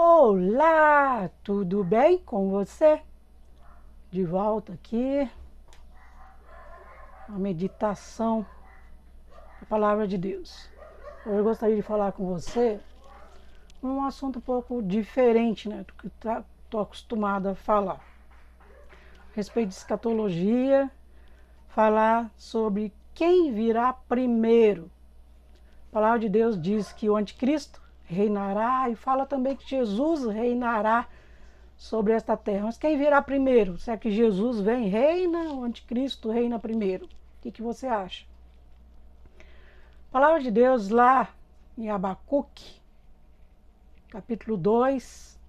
Olá, tudo bem com você? De volta aqui, a meditação da Palavra de Deus. Hoje eu gostaria de falar com você um assunto um pouco diferente, né, do que estou acostumada a falar. A respeito de escatologia, falar sobre quem virá primeiro. A Palavra de Deus diz que o anticristo reinará e fala também que Jesus reinará sobre esta terra. Mas quem virá primeiro? Será que Jesus vem, reina, ou o anticristo reina primeiro? O que você acha? A palavra de Deus lá em Abacuque, capítulo 2,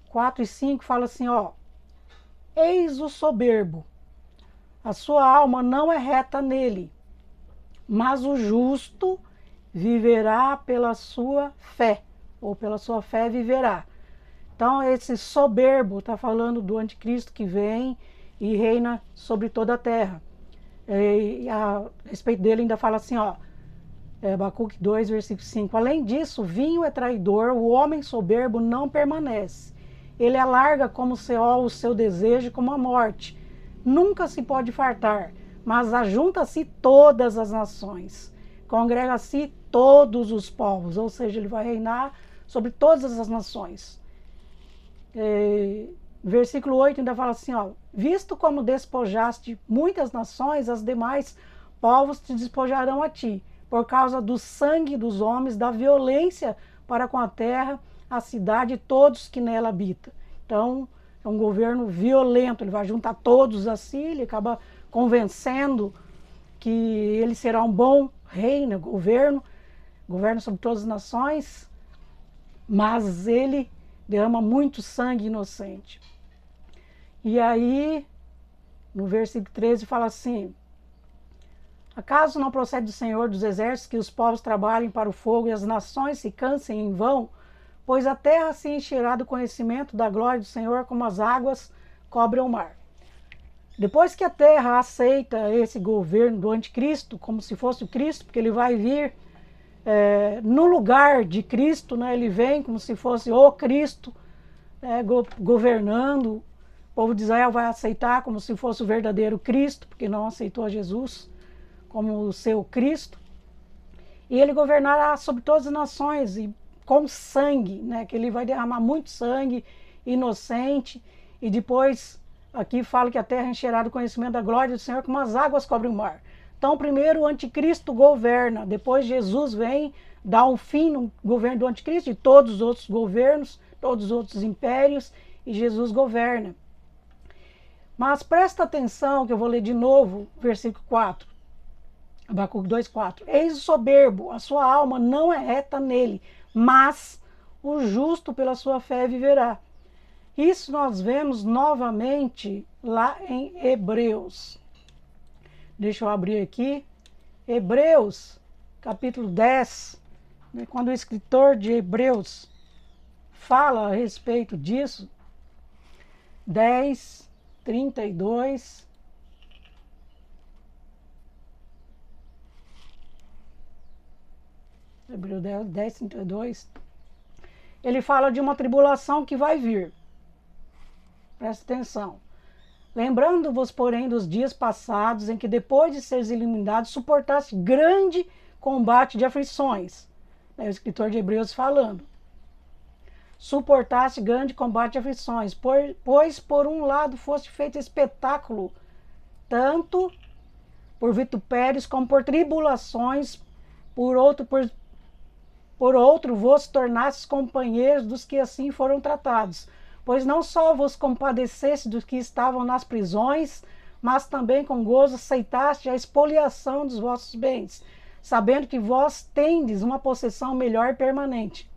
4 e 5, fala assim, ó: eis o soberbo, a sua alma não é reta nele, mas o justo viverá pela sua fé, ou pela sua fé viverá. Então, esse soberbo está falando do anticristo que vem e reina sobre toda a terra. E a respeito dele ainda fala assim, ó, Abacuque 2, versículo 5. Além disso, o vinho é traidor, o homem soberbo não permanece. Ele alarga como Seol o seu desejo, como a morte. Nunca se pode fartar, mas ajunta-se todas as nações. Congrega-se todos os povos, ou seja, ele vai reinar sobre todas as nações. Versículo 8 ainda fala assim, ó: visto como despojaste muitas nações, as demais povos te despojarão a ti, por causa do sangue dos homens, da violência para com a terra, a cidade e todos que nela habitam. Então, é um governo violento, ele vai juntar todos assim, ele acaba convencendo que ele será um bom rei, né, governo sobre todas as nações, mas ele derrama muito sangue inocente. E aí, no versículo 13, fala assim: acaso não procede do Senhor dos exércitos que os povos trabalhem para o fogo e as nações se cansem em vão? Pois a terra se encherá do conhecimento da glória do Senhor, como as águas cobrem o mar. Depois que a terra aceita esse governo do anticristo, como se fosse o Cristo, porque ele vai vir no lugar de Cristo, né? Ele vem como se fosse o Cristo, governando. O povo de Israel vai aceitar como se fosse o verdadeiro Cristo, porque não aceitou Jesus como o seu Cristo. E ele governará sobre todas as nações e com sangue, né? Que ele vai derramar muito sangue inocente. E depois aqui fala que a terra encherá do conhecimento da glória do Senhor, como as águas cobrem o mar. Então, primeiro o anticristo governa, depois Jesus vem dar um fim no governo do anticristo e todos os outros governos, todos os outros impérios, e Jesus governa. Mas presta atenção que eu vou ler de novo, versículo 4, Abacuque 2,4. Eis o soberbo, a sua alma não é reta nele, mas o justo pela sua fé viverá. Isso nós vemos novamente lá em Hebreus. Deixa eu abrir aqui. Hebreus, capítulo 10, né, quando o escritor de Hebreus fala a respeito disso, 10, 32. Hebreus 10, 32. Ele fala de uma tribulação que vai vir. Presta atenção. Lembrando-vos, porém, dos dias passados, em que depois de seres iluminados, suportaste grande combate de aflições. É o escritor de Hebreus falando. Suportaste grande combate de aflições, pois por um lado foste feito espetáculo, tanto por vitupérios como por tribulações, por outro vos tornastes companheiros dos que assim foram tratados. Pois não só vos compadeceste dos que estavam nas prisões, mas também com gozo aceitaste a expoliação dos vossos bens, sabendo que vós tendes uma possessão melhor e permanente.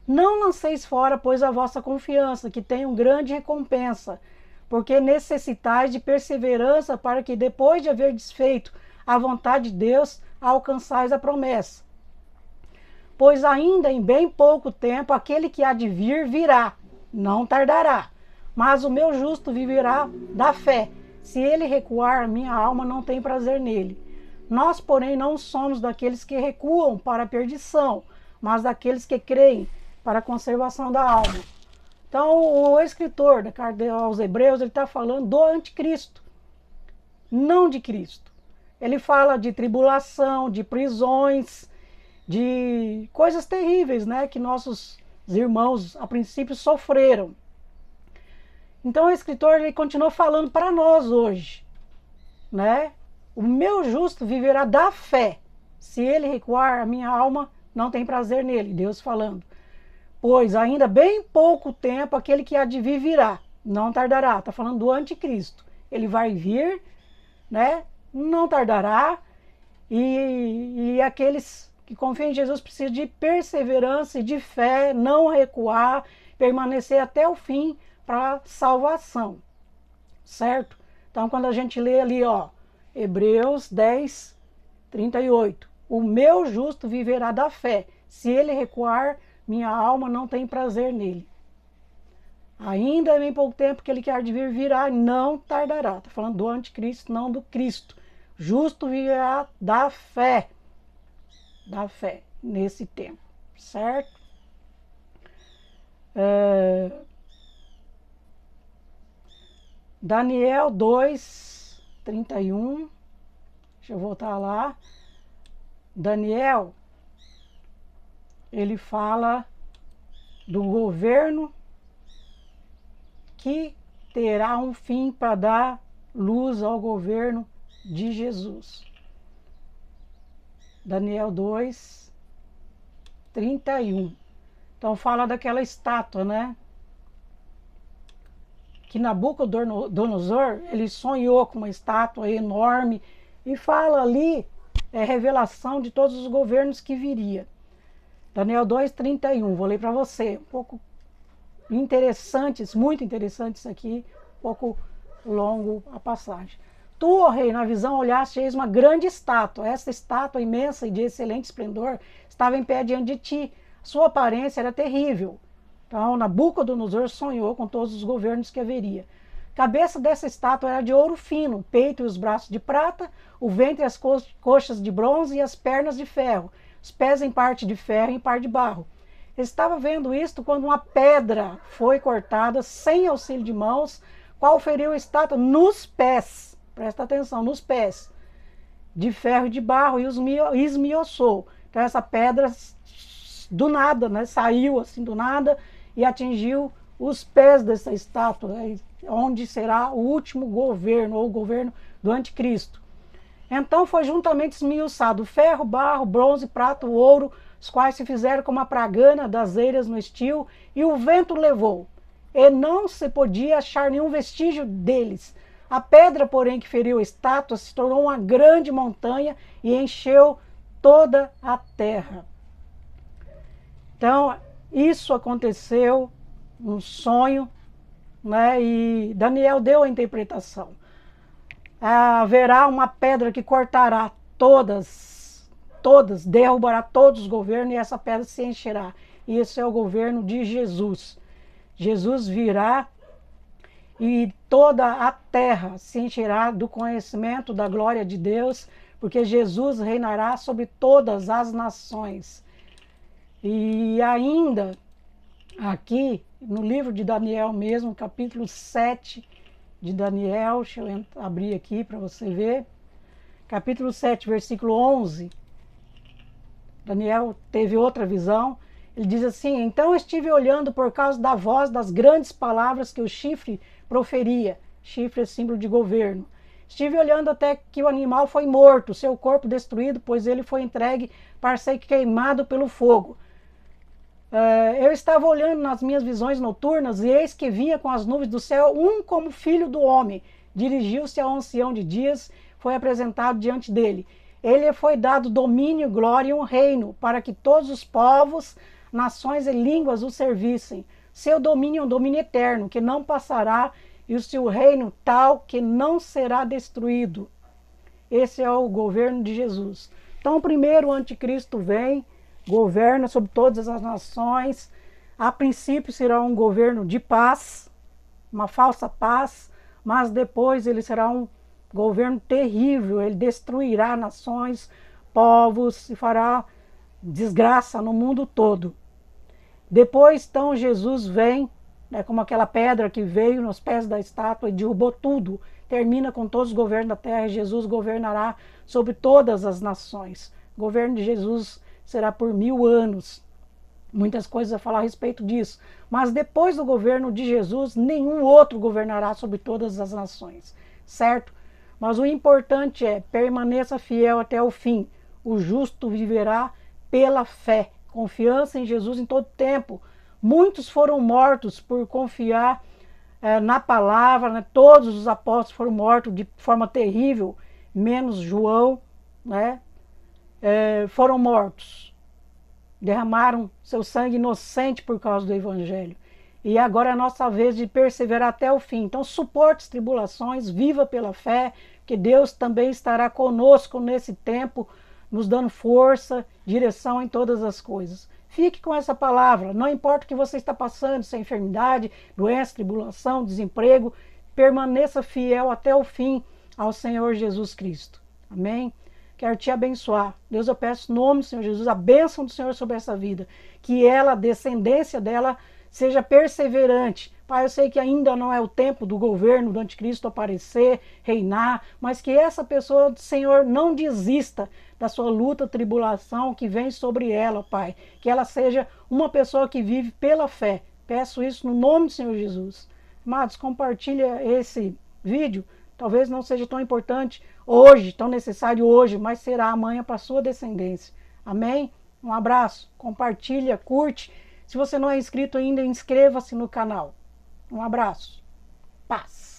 Não lanceis fora, pois, a vossa confiança, que tem uma grande recompensa, porque necessitais de perseverança para que, depois de haver desfeito a vontade de Deus, alcançais a promessa. Pois ainda em bem pouco tempo aquele que há de vir virá, não tardará. Mas o meu justo viverá da fé. Se ele recuar, minha alma não tem prazer nele. Nós, porém, não somos daqueles que recuam para a perdição, mas daqueles que creem para a conservação da alma. Então, o escritor da carta aos Hebreus, ele está falando do anticristo, não de Cristo. Ele fala de tribulação, de prisões, de coisas terríveis, né, que nossos irmãos, a princípio, sofreram. Então, o escritor ele continua falando para nós hoje, né? O meu justo viverá da fé. Se ele recuar, a minha alma não tem prazer nele. Deus falando. Pois ainda bem pouco tempo aquele que há de vir virá. Não tardará. Está falando do anticristo. Ele vai vir, né? Não tardará. E aqueles que confiam em Jesus precisam de perseverança e de fé, não recuar, permanecer até o fim para salvação. Certo? Então, quando a gente lê ali, ó, Hebreus 10, 38. O meu justo viverá da fé. Se ele recuar, minha alma não tem prazer nele. Ainda em pouco tempo que ele quer de vir virá, não tardará. Está falando do anticristo, não do Cristo. Justo viverá da fé. Da fé, nesse tempo. Certo? Daniel 2, 31. Deixa eu voltar lá. Daniel, ele fala do governo que terá um fim para dar luz ao governo de Jesus. Daniel 2, 31. Então fala daquela estátua, né? Que Nabucodonosor, ele sonhou com uma estátua enorme e fala ali, revelação de todos os governos que viria. Daniel 2, 31, vou ler para você, um pouco interessantes, muito interessantes aqui, um pouco longo a passagem. Tu, ó rei, na visão olhaste, eis uma grande estátua. Esta estátua imensa e de excelente esplendor estava em pé diante de ti. Sua aparência era terrível. Então, Nabucodonosor sonhou com todos os governos que haveria. A cabeça dessa estátua era de ouro fino, o peito e os braços de prata, o ventre e as coxas de bronze e as pernas de ferro, os pés em parte de ferro e em parte de barro. Ele estava vendo isto quando uma pedra foi cortada sem auxílio de mãos, qual feriu a estátua nos pés. Presta atenção, nos pés, de ferro e de barro, e os esmiuçou. Então essa pedra do nada, né, saiu assim do nada e atingiu os pés dessa estátua, né, onde será o último governo, ou o governo do anticristo. Então foi juntamente esmiuçado ferro, barro, bronze, prata, ouro, os quais se fizeram como a pragana das eiras no estio, e o vento levou, e não se podia achar nenhum vestígio deles. A pedra, porém, que feriu a estátua se tornou uma grande montanha e encheu toda a terra. Então, isso aconteceu num sonho, né? E Daniel deu a interpretação. Haverá uma pedra que cortará todas, derrubará todos os governos, e essa pedra se encherá. E esse é o governo de Jesus. Jesus virá e toda a terra se encherá do conhecimento da glória de Deus, porque Jesus reinará sobre todas as nações. E ainda aqui no livro de Daniel mesmo, capítulo 7 de Daniel, deixa eu abrir aqui para você ver, capítulo 7, versículo 11, Daniel teve outra visão. Ele diz assim: então estive olhando por causa da voz das grandes palavras que o chifre proferia. Chifre é símbolo de governo. Estive olhando até que o animal foi morto, seu corpo destruído, pois ele foi entregue para ser queimado pelo fogo. Eu estava olhando nas minhas visões noturnas, e eis que vinha com as nuvens do céu um como filho do homem. Dirigiu-se ao ancião de dias, foi apresentado diante dele. Ele foi dado domínio, glória e um reino, para que todos os povos, nações e línguas o servissem. Seu domínio é um domínio eterno, que não passará, e o seu reino tal, que não será destruído. Esse é o governo de Jesus. Então, primeiro o anticristo vem, governa sobre todas as nações. A princípio será um governo de paz, uma falsa paz, mas depois ele será um governo terrível. Ele destruirá nações, povos, e fará desgraça no mundo todo. Depois, então, Jesus vem, né, como aquela pedra que veio nos pés da estátua e derrubou tudo. Termina com todos os governos da terra e Jesus governará sobre todas as nações. O governo de Jesus será por 1000 anos. Muitas coisas a falar a respeito disso. Mas depois do governo de Jesus, nenhum outro governará sobre todas as nações. Certo? Mas o importante é, permaneça fiel até o fim. O justo viverá pela fé. Confiança em Jesus em todo tempo. Muitos foram mortos por confiar na palavra, né? Todos os apóstolos foram mortos de forma terrível, menos João, né? Foram mortos. Derramaram seu sangue inocente por causa do Evangelho. E agora é a nossa vez de perseverar até o fim. Então suporte as tribulações, viva pela fé, que Deus também estará conosco nesse tempo, nos dando força, direção em todas as coisas. Fique com essa palavra, não importa o que você está passando, se é enfermidade, doença, tribulação, desemprego, permaneça fiel até o fim ao Senhor Jesus Cristo. Amém? Quero te abençoar. Deus, eu peço em nome do Senhor Jesus, a bênção do Senhor sobre essa vida, que ela, a descendência dela, seja perseverante. Pai, eu sei que ainda não é o tempo do governo do anticristo aparecer, reinar, mas que essa pessoa, Senhor, não desista da sua luta, tribulação que vem sobre ela, Pai. Que ela seja uma pessoa que vive pela fé. Peço isso no nome do Senhor Jesus. Amados, compartilha esse vídeo. Talvez não seja tão importante hoje, tão necessário hoje, mas será amanhã para a sua descendência. Amém? Um abraço, compartilha, curte. Se você não é inscrito ainda, inscreva-se no canal. Um abraço. Paz.